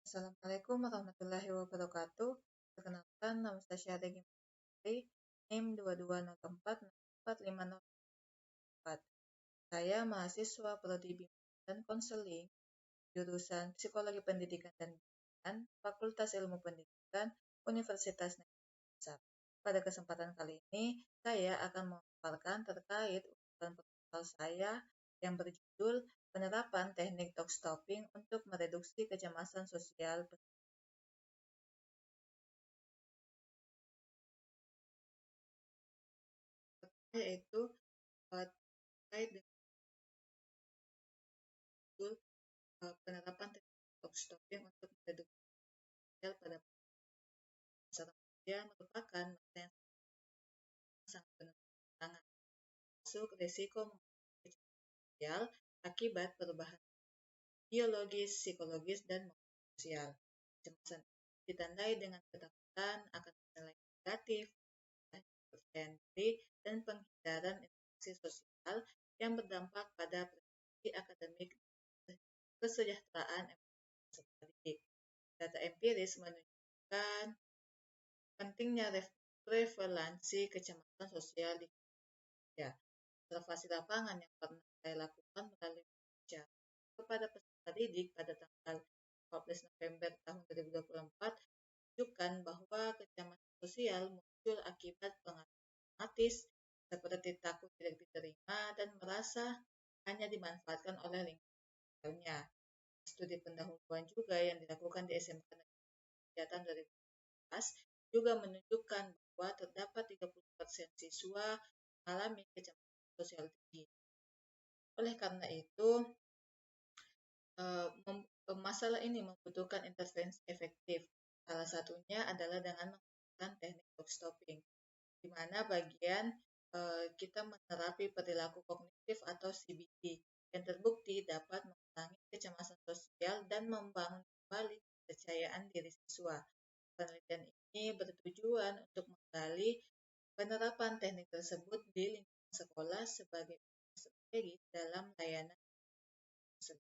Assalamualaikum warahmatullahi wabarakatuh. Perkenalkan, nama saya Syahda Gimari, NIM 2204 Saya mahasiswa Prodi Bimbingan dan Konseling, jurusan Psikologi Pendidikan dan Bimbingan, Fakultas Ilmu Pendidikan, Universitas Negeri Makassar. Pada kesempatan kali ini, saya akan memaparkan terkait usulan proposal saya yang berjudul Penerapan Teknik Talk Stopping untuk Mereduksi Kecemasan Sosial, yaitu terkait dengan penerapan teknik talk stopping untuk mereduksi sosial pada masa remaja merupakan masa yang sangat penuh tantangan, masuk risiko mengalami sosial akibat perubahan biologis, psikologis, dan sosial. Kecemasan ditandai dengan ketakutan akan nilai negatif, kepercayaan diri, dan penghindaran interaksi sosial yang berdampak pada prestasi akademik dan kesejahteraan peserta didik. Data empiris menunjukkan pentingnya prevalensi kecemasan sosial di Indonesia. Observasi lapangan yang pernah saya lakukan melalui wawancara kepada peserta didik pada tanggal 14 November tahun 2024 menunjukkan bahwa kecemasan sosial muncul akibat pengaruh traumatis seperti takut tidak diterima dan merasa hanya dimanfaatkan oleh lingkungannya. Studi pendahuluan juga yang dilakukan di SMK Negeri tahun 2014 juga menunjukkan bahwa terdapat 30% siswa mengalami kecemasan sosial tinggi. Oleh karena itu, masalah ini membutuhkan intervensi efektif. Salah satunya adalah dengan menggunakan teknik talk stopping, di mana bagian kita menerapi perilaku kognitif atau CBT yang terbukti dapat mengurangi kecemasan sosial dan membangun kembali kepercayaan diri siswa. Penelitian ini bertujuan untuk menggali penerapan teknik tersebut di lingkungan sekolah sebagai strategi dalam layanan tersebut.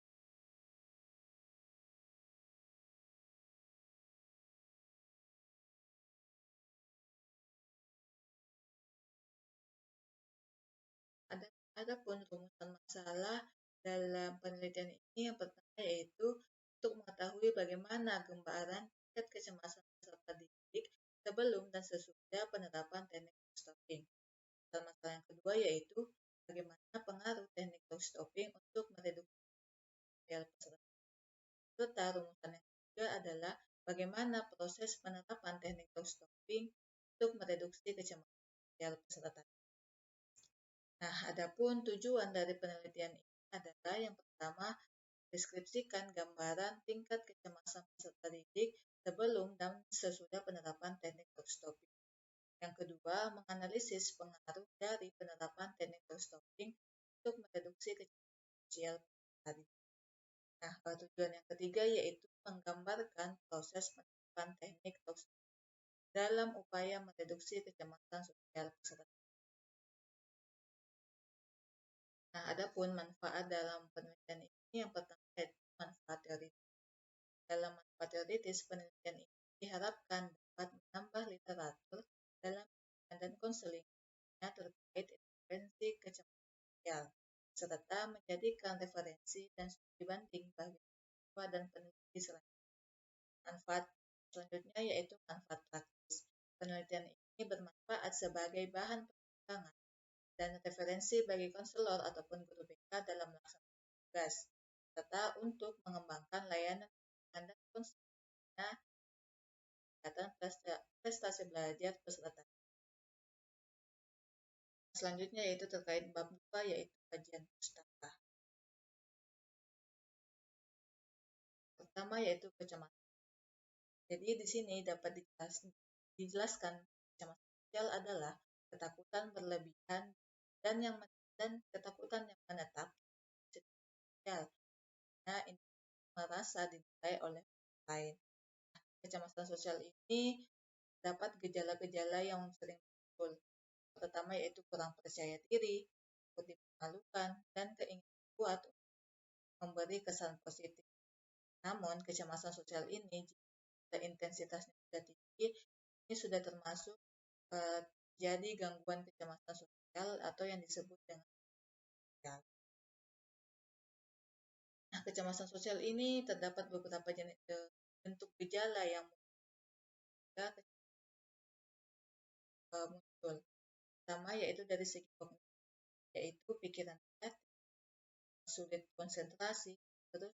Adapun rumusan masalah dalam penelitian ini yang pertama yaitu untuk mengetahui bagaimana gambaran tingkat kecemasan peserta didik sebelum dan sesudah penerapan teknik talk stopping. Dan masalah yang kedua yaitu bagaimana pengaruh teknik talk stopping untuk mereduksi sosial peserta. Serta rumusan yang ketiga adalah bagaimana proses penerapan teknik talk stopping untuk mereduksi kecemasan sosial peserta. Nah, adapun tujuan dari penelitian ini adalah yang pertama, deskripsikan gambaran tingkat kecemasan peserta didik sebelum dan sesudah penerapan teknik talk stopping. Yang kedua, menganalisis pengaruh dari penerapan teknik talk stopping untuk mereduksi kecemasan sosial peserta didik. Nah, tujuan yang ketiga yaitu menggambarkan proses penerapan teknik talk stopping dalam upaya mereduksi kecemasan sosial peserta didik. Nah, adapun manfaat dalam penelitian ini yang pertama yaitu manfaat teoritis. Dalam manfaat teoritis, penelitian ini diharapkan dapat menambah literatur dalam bimbingan dan konseling terkait intervensi kecemasan sosial, serta menjadikan referensi dan studi banding bagi siswa dan peneliti selanjutnya. Manfaat selanjutnya yaitu manfaat praktis. Penelitian ini bermanfaat sebagai bahan pertimbangan dan referensi bagi konselor ataupun guru BK dalam melaksanakan tugas, serta untuk mengembangkan layanan pendidikan dan konseling peningkatan prestasi belajar peserta. Selanjutnya yaitu terkait bab 2 yaitu kajian pustaka. Pertama yaitu kecemasan. Jadi di sini dapat dijelaskan kecemasan sosial adalah ketakutan berlebihan dan ketakutan yang menetap sosial. Nah, ini merasa dinilai oleh orang lain. Kecemasan sosial ini dapat gejala-gejala yang sering muncul. Pertama yaitu kurang percaya diri, takut dipermalukan, dan keinginan kuat untuk memberi kesan positif. Namun, kecemasan sosial ini, jika intensitasnya sudah tinggi, ini sudah termasuk jadi gangguan kecemasan sosial atau yang disebut dengan sosial. Nah, kecemasan sosial ini terdapat beberapa jenis bentuk gejala yang muncul. Pertama yaitu dari segi kognitif, yaitu pikiran negatif, sulit konsentrasi, terus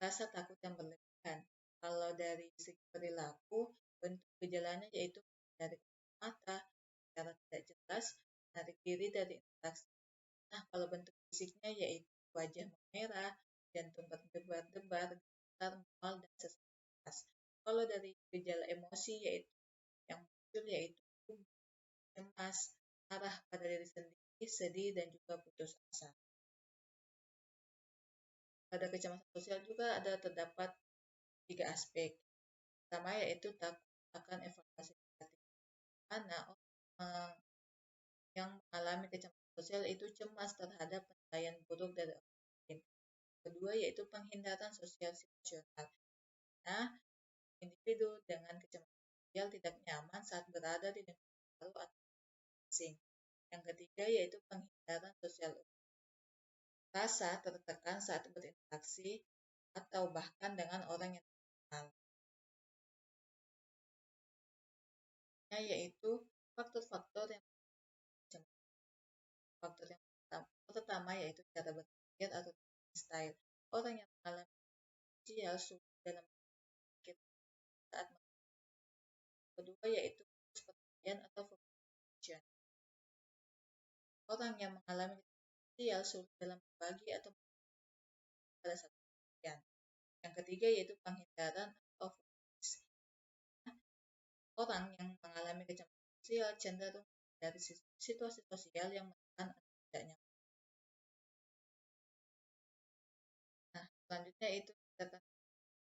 rasa takut yang berlebihan. Kalau dari segi perilaku, bentuk gejalanya yaitu dari mata, cara tidak jelas, menarik diri dari interaksi. Nah, kalau bentuk fisiknya yaitu wajah memerah, jantung berdebar-debar, getar, mual, dan sesak napas. Kalau dari gejala emosi yaitu yang muncul yaitu cemas, marah pada diri sendiri, sedih, dan juga putus asa. Pada kecemasan sosial juga terdapat 3 aspek. Pertama yaitu takut akan evaluasi negatif. Mana orang yang mengalami kecemasan sosial itu cemas terhadap penilaian buruk dari orang lain. Kedua yaitu penghindaran sosial situasional. Nah, individu dengan kecemasan sosial tidak nyaman saat berada di lingkungan baru atau asing. Yang ketiga yaitu penghindaran sosial. Rasa tertekan saat berinteraksi atau bahkan dengan orang yang terkenal. Yaitu faktor-faktor yang pertama yaitu cara berpikir atau style. Orang yang mengalami sosial sulit dalam berpikir saat kedua yaitu kepercayaan atau foundation. Orang yang mengalami sosial sulit dalam berbagi atau pada satu kepercayaan. Yang ketiga yaitu penghindaran atau orang yang mengalami kecemasan sosial cenderung dari situasi sosial yang menekan atau tidak nyaman. Nah, selanjutnya itu kita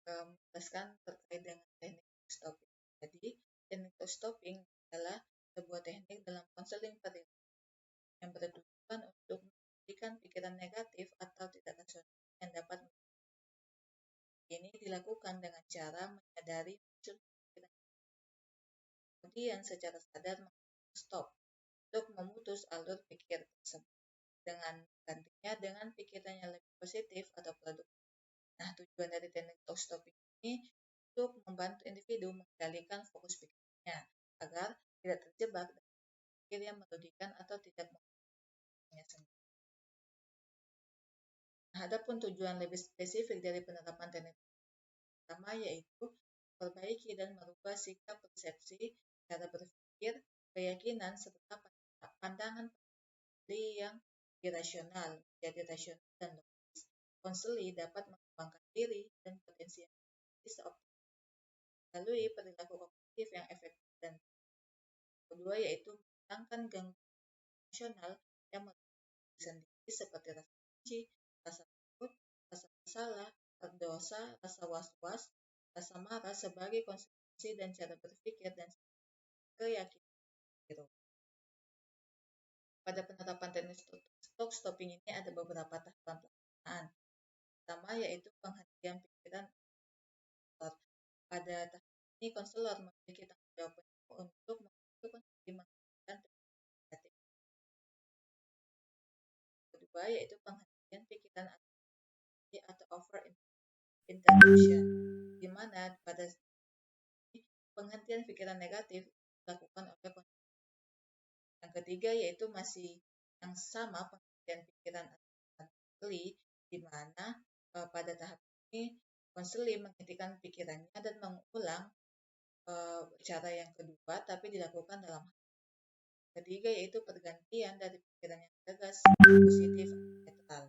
akan menjelaskan terkait dengan teknik stopping. Jadi, teknik stopping adalah sebuah teknik dalam konseling perilaku yang bertujuan untuk menghentikan pikiran negatif atau tidak rasional yang dapat ini dilakukan dengan cara menyadari muncul pikiran, kemudian secara sadar stop untuk memutus alur pikir tersebut dengan gantinya dengan pikiran yang lebih positif atau produktif. Nah, tujuan dari teknik stopping ini untuk membantu individu mengendalikan fokus pikirnya agar tidak terjebak dalam pikir yang merugikan atau tidak mengenai sendiri. Nah, adapun tujuan lebih spesifik dari penerapan teknik pertama yaitu memperbaiki dan merubah sikap persepsi, cara berpikir, keyakinan, serta pandangan yang irasional menjadi rasional dan logis. Konseli dapat mengembangkan diri dan potensi yang bisa optimal melalui perilaku kognitif yang efektif dan kedua yaitu menghilangkan gangguan emosional yang sendiri seperti rasa benci, rasa takut, rasa bersalah, berdosa, rasa was-was, rasa marah sebagai konsekuensi dan cara berpikir dan keyakinan. Pada penerapan teknik stopping ini ada beberapa tahapan pelaksanaan. Pertama yaitu penghentian pikiran. Pada tahap ini konselor memiliki tanggung jawab untuk menentukan menghentikan negatif. Kedua yaitu penghentian pikiran atau over interruption, di mana pada penghentian pikiran negatif dilakukan oleh konselor. Yang ketiga yaitu masih yang sama penghentian pikiran konseli, di mana pada tahap ini konseli menghentikan pikirannya dan mengulang cara yang kedua tapi dilakukan dalam ketiga yaitu pergantian dari pikiran yang tegas positif netral.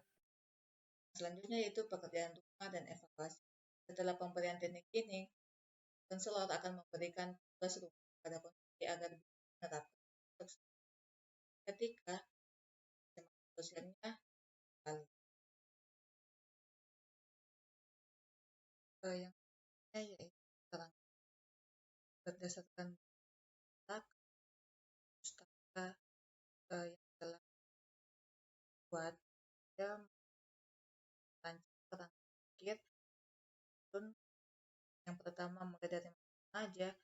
Selanjutnya yaitu pekerjaan rumah dan evaluasi. Setelah pemberian teknik ini, konselor akan memberikan tugas rumah pada konseli agar menerapkan ketika sosialnya kali. Yang yaitu terang berdasarkan pustaka yang telah buat dia merancang terang pikir yang pertama mulai dari aja,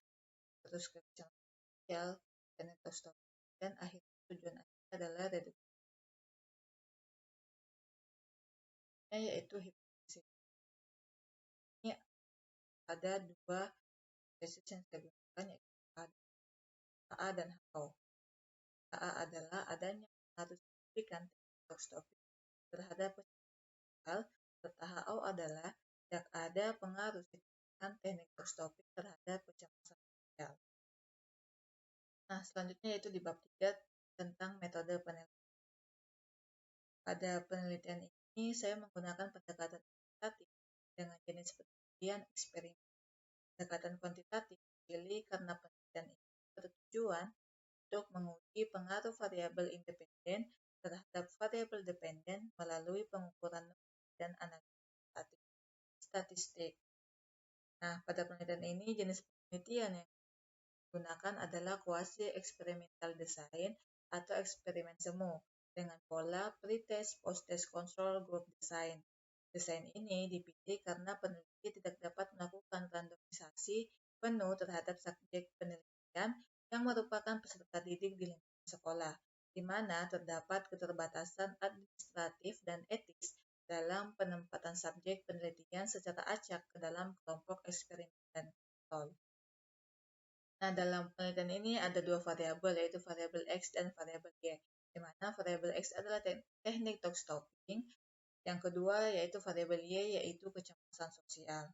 terus ke kecamatan sosial, dan stop, dan akhirnya tujuan akhir adalah reduksi, yaitu hipotesis. Ini ada dua hipotesis yang saya gunakan, yaitu A dan HO. A adalah adanya pengaruh signifikan teknik terhadap sosial, serta HO adalah tidak ada pengaruh signifikan teknik stopik terhadap kecemasan sosial. Nah, selanjutnya yaitu di bab 3 tentang metode penelitian. Pada penelitian ini, saya menggunakan pendekatan kuantitatif dengan jenis penelitian eksperimen. Pendekatan kuantitatif dipilih karena penelitian ini bertujuan untuk menguji pengaruh variabel independen terhadap variabel dependen melalui pengukuran dan analisis statistik. Nah, pada penelitian ini jenis penelitian yang digunakan adalah quasi experimental design atau eksperimen semu dengan pola pre-test, post-test control group design. Desain ini dipilih karena peneliti tidak dapat melakukan randomisasi penuh terhadap subjek penelitian yang merupakan peserta didik di lingkungan sekolah, di mana terdapat keterbatasan administratif dan etis dalam penempatan subjek penelitian secara acak ke dalam kelompok eksperimen dan kontrol. Nah, dalam penelitian ini ada dua variabel, yaitu variabel X dan variabel Y, di mana variabel X adalah teknik talk stopping, yang kedua yaitu variabel Y, yaitu kecemasan sosial.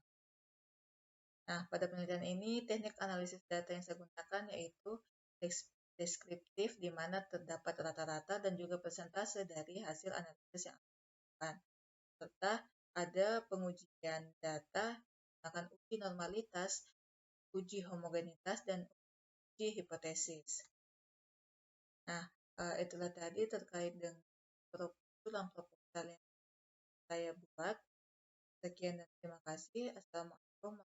Nah, pada penelitian ini, teknik analisis data yang saya gunakan yaitu deskriptif, di mana terdapat rata-rata dan juga persentase dari hasil analisis yang dilakukan, serta ada pengujian data menggunakan uji normalitas, uji homogenitas, dan uji hipotesis. Nah, itulah tadi terkait dengan proposal yang saya buat. Sekian dan terima kasih. Assalamualaikum.